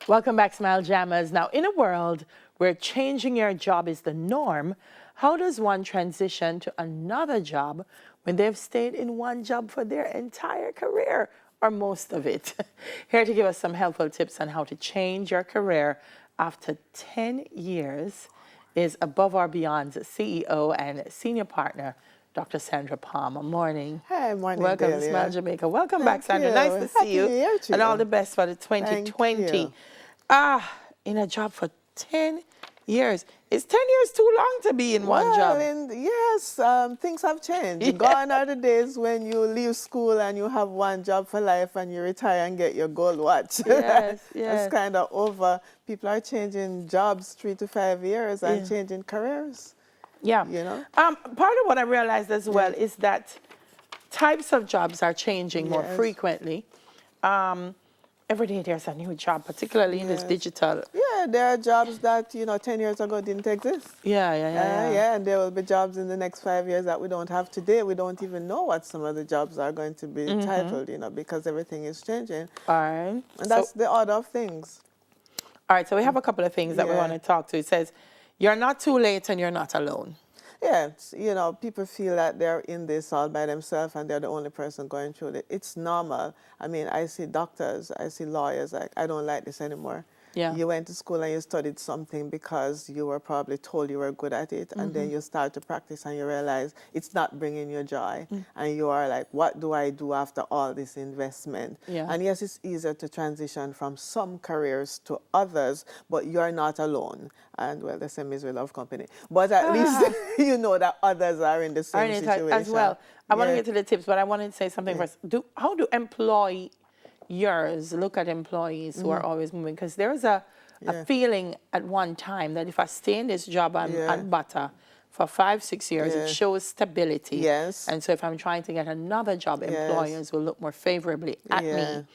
Welcome back, Smile Jammers. Now, in a world where changing your job is the norm, how does one transition to another job when they've stayed in one job for their entire career or most of it? Here to give us some helpful tips on how to change your career after 10 years is Above or Beyond's CEO and senior partner, Dr. Sandra Palmer. Morning. Hi, morning, Welcome to Delia. Smile Jamaica. Welcome back, Thank Sandra. you. Nice to see Happy you. New Year to And all you. the best for the Thank 2020. you. In a job for 10 years. Is 10 years too long to be in one job? Yes, things have changed. Yeah. Gone are the days when you leave school and you have one job for life and you retire and get your gold watch. Yes, yes. That's kind of over. People are changing jobs 3 to 5 years and Yeah. changing careers. Yeah. You know? Part of what I realized as well is that types of jobs are changing more Yes. frequently. Every day there's a new job, particularly in this Yes. digital. Yeah, there are jobs that, 10 years ago didn't exist. Yeah. And there will be jobs in the next 5 years that we don't have today. We don't even know what some of the jobs are going to be titled, because everything is changing. All right. And that's the order of things. All right, so we have a couple of things that we Yeah. want to talk to. It says, you're not too late and you're not alone. Yeah, people feel that they're in this all by themselves and they're the only person going through it. It's normal. I mean, I see doctors, I see lawyers, like, I don't like this anymore. Yeah. You went to school and you studied something because you were probably told you were good at it, and then you start to practice and you realize it's not bringing you joy. And you are like, what do I do after all this investment? Yeah. And yes, it's easier to transition from some careers to others, but you're not alone. And well, the same is with Love Company. But at least you know that others are in the same situation. As well. I want to Yeah. get to the tips, but I wanted to say something first. How do employers look at employees who are always moving? Because there is a feeling at one time that if I stay in this job on butter for 5-6 years, it shows stability. Yes. And so if I'm trying to get another job, employers will look more favorably at me.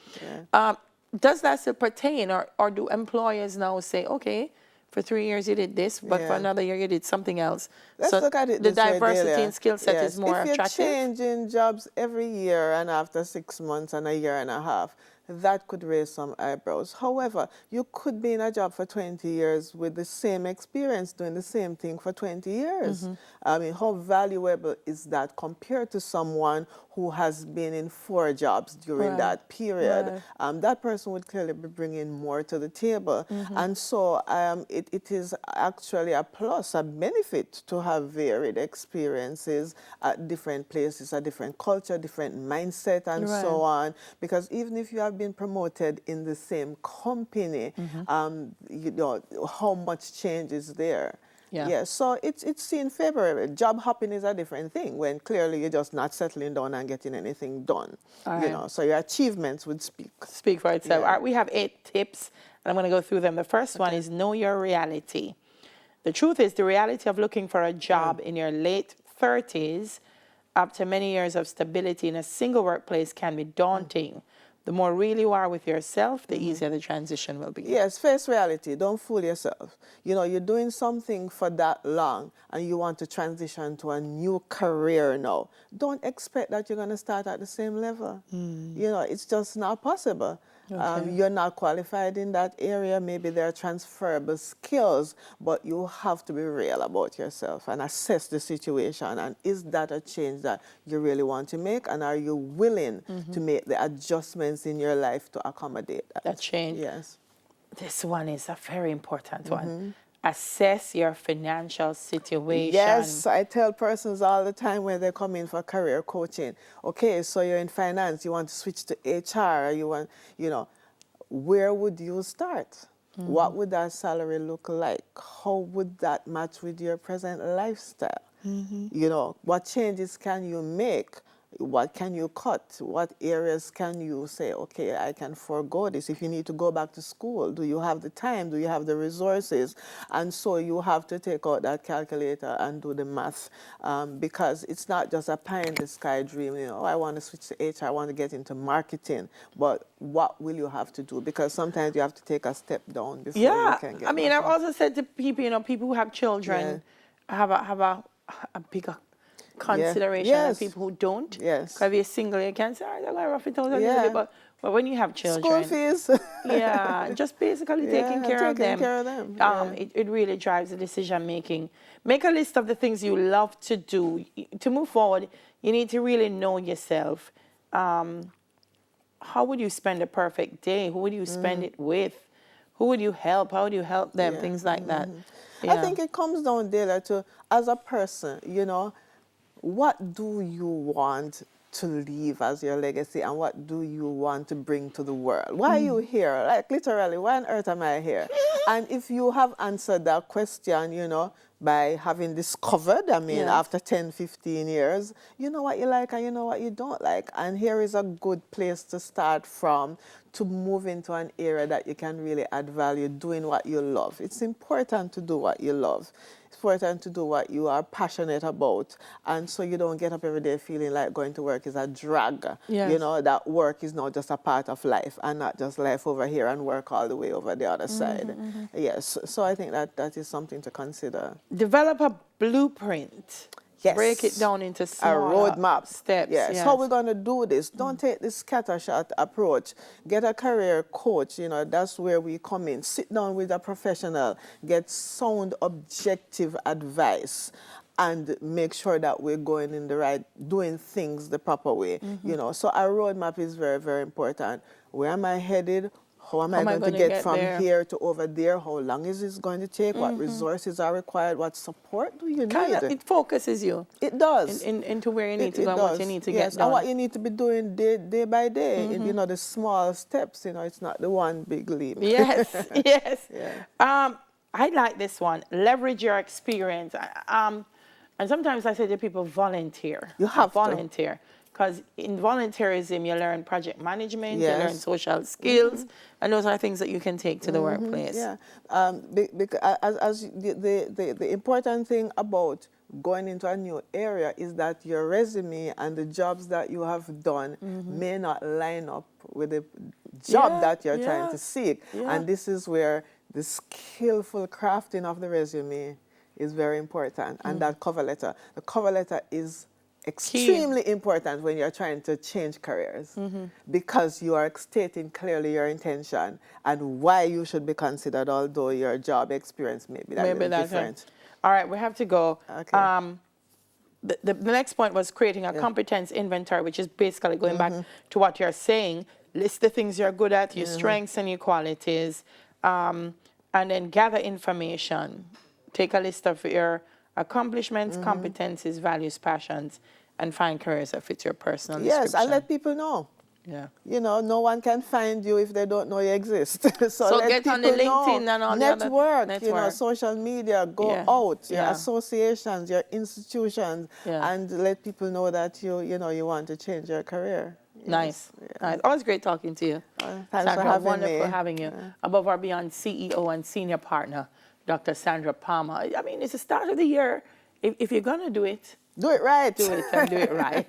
Does that still pertain, or do employers now say, okay, for 3 years you did this, but for another year you did something else? Let's look at it the this way, diversity Delia. in skill set is more If you're attractive. changing jobs every year and after 6 months and a year and a half, that could raise some eyebrows. However, you could be in a job for 20 years with the same experience doing the same thing for 20 years. I mean, how valuable is that compared to someone who has been in 4 jobs during that period? That person would clearly be bringing more to the table. And so it is actually a plus, a benefit to have varied experiences at different places, a different culture, different mindset, and so on. Because even if you have been promoted in the same company, how much change is there? Yeah, so it's seen favorably. Job hopping is a different thing when clearly you're just not settling down and getting anything done. So your achievements would speak For itself. Yeah. All right, we have 8 tips, and I'm going to go through them. The first one is know your reality. The truth is, the reality of looking for a job in your late 30s after many years of stability in a single workplace can be daunting. The more real you are with yourself, the easier the transition will be. Yes, face reality. Don't fool yourself. You're doing something for that long and you want to transition to a new career now. Don't expect that you're going to start at the same level. It's just not possible. You're not qualified in that area. Maybe there are transferable skills, but you have to be real about yourself and assess the situation. And is that a change that you really want to make? And are you willing to make the adjustments in your life to accommodate that? That change. Yes. This one is a very important one. Assess your financial situation. Yes, I tell persons all the time when they come in for career coaching, okay, so you're in finance, you want to switch to HR, you want, where would you start? What would that salary look like? How would that match with your present lifestyle? What changes can you make? What can you cut? What areas can you say, okay, I can forego this? If you need to go back to school, do you have the time? Do you have the resources? And so you have to take out that calculator and do the math, because it's not just a pie-in-the-sky dream. I want to switch to HR, I want to get into marketing. But what will you have to do? Because sometimes you have to take a step down before you can get I've also said to people, people who have children have a bigger consideration than Yes. people who don't. Yes. Because if you're single, you can say, all right, I'm going to rough it out a little Yeah. bit. But when you have School children, fees. yeah, just basically taking care of them. Yeah. It really drives the decision making. Make a list of the things you love to do. To move forward, you need to really know yourself. How would you spend a perfect day? Who would you spend it with? Who would you help? How would you help them? Yeah. Things like that. I think it comes down, Dela, to as a person, you know, what do you want to leave as your legacy and what do you want to bring to the world? Why are you here? Like literally, why on earth am I here? And if you have answered that question, you know, by having discovered, I mean, Yes. after 10, 15 years, you know what you like and you know what you don't like. And here is a good place to start from to move into an area that you can really add value doing what you love. It's important to do what you love. It's important to do what you are passionate about. And so you don't get up every day feeling like going to work is a drag. Yes. You know, that work is not just a part of life and not just life over here and work all the way over the other side. Yes, so I think that is something to consider. Develop a blueprint. Yes. Break it down into A smaller roadmap. steps. Yes. How we're going to do this? Don't take this scattershot approach. Get a career coach. You know, that's where we come in. Sit down with a professional. Get sound, objective advice. And make sure that we're going in the right, doing things the proper way. You know, so our roadmap is very, very important. Where am I headed? How am I going to get from there? here to over there? How long is this going to take? What resources are required? What support do you need? It focuses you It does. into where you need to It go and what does. you need to Yes, get done. and what you need to be doing day by day. You know, the small steps. You know, it's not the one big leap. Yes, yes. Yeah. I like this one. Leverage your experience. And sometimes I say to people, volunteer. You have to. volunteer. Because in volunteerism, you learn project management, you learn Yes. social skills, and those are things that you can take to the workplace. Yeah, because as the important thing about going into a new area is that your resume and the jobs that you have done may not line up with the job Yeah, that you're yeah, trying to seek. yeah. And this is where the skillful crafting of the resume is very important. And that cover letter. The cover letter is extremely important when you're trying to change careers because you are stating clearly your intention and why you should be considered, although your job experience may be different. All right, we have to go. Okay. The next point was creating a competence inventory, which is basically going back to what you're saying. List the things you're good at, your strengths and your qualities, and then gather information. Take a list of your accomplishments, competencies, values, passions, and find careers that fit your personal description. Yes, and let people know. Yeah. You know, no one can find you if they don't know you exist. So let get on the people know. LinkedIn and all the other- Network, you know, network. social media, go Yeah. out, your Yeah. associations, your institutions, Yeah. and let people know that you know, you want to change your career. Yes. Nice. Nice. Always great talking to you. Thanks Sandra, for having wonderful me. having you. Above or Beyond CEO and Senior Partner, Dr. Sandra Palmer. I mean, it's the start of the year. If you're going to do it, Do it right. do it and do it right.